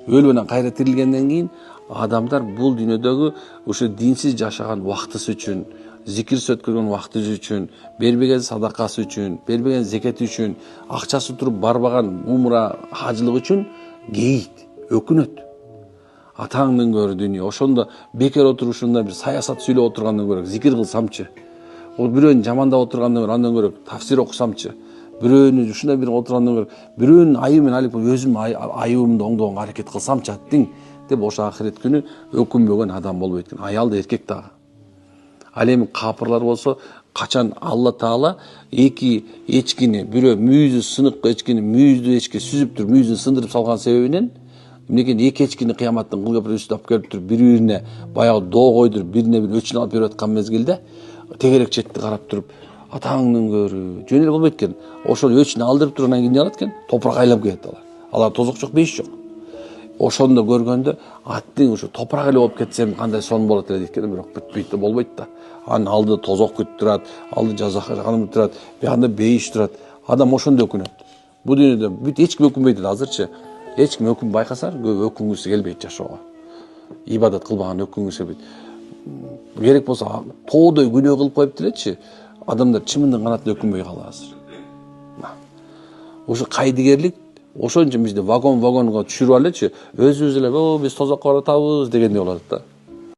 өлүп анан кайра тирилгенден кийин адамдар бул дүйнөдөгү ушу динсиз жашаган убактысы үчүн, зикирсиз өткөргөн убактысы үчүн, бербеген садакасы үчүн, бербеген зекети үчүн, акчасы туруп барбаган умра, хажылык үчүн кейийт, өкүнөт. Атаңдын көрү дүйнө. Ошондо бекер отурушунда бир саясат сүйлөп отургандан көрө зикир кылсамчы. Ол бирөөнү жамандап отургандан көрө андан көрө тафсир окусамчы. Бирөөнү ушундай бир отургандан көрө бирөөнүн айыбын алып өзүм айыбымды оңдогонго аракет кылсамчы аттиң деп ошо ахирет күнү өкүнбөгөн адам болбойт экен. Аял да эркек дагы. Ал эми капырлар болсо качан Алла Таала эки эчкини, бирөө мүйүзү сынык эчкини, мүйүздүү эчки сүзүп туруп мүйүзүн сындырып салган себебинен мынекей эки эчкини кыяматтын кыл көпүрө үстүнө алып келип туруп бири-бирине баягы доо койдуруп бирине бир өчүн алып берип аткан мезгилде тегерек четти карап туруп атаңдын көрү жөн эле болбойт экен. Ошол өчүн алдырып туруп анан кийин эмне кылат экен? Топурак айлап келет алар. Алар тозок жок, беш жок. Ошондо көргөндө аттың ушу топурак эле болуп кетсем кандай сонун болот эле дейт экен, бирок бүтпөйт да, болбойт да. Анын алды тозок күтүп турат, алды жазаканым турат, биягында бейиш турат. Адам ошондо өкүнөт. Бул дүйнөдө бүт эч ким өкүнбөйт эле азырчы. Эч ким өкүн байкасар, көп өкүнгүсү келбейт жашоого. Ибадат кылбаган өкүнгүсү келбейт. Керек болсо тоодой күнөө кылып коюп делечи, адамдар чымындын канатында өкүнбөй калат азыр. Ошо кайдыгерлик ошон үчүн бизди вагонго түшүрүп алечи, өзүбүз эле биз тозокко баратабыз дегендей болот да.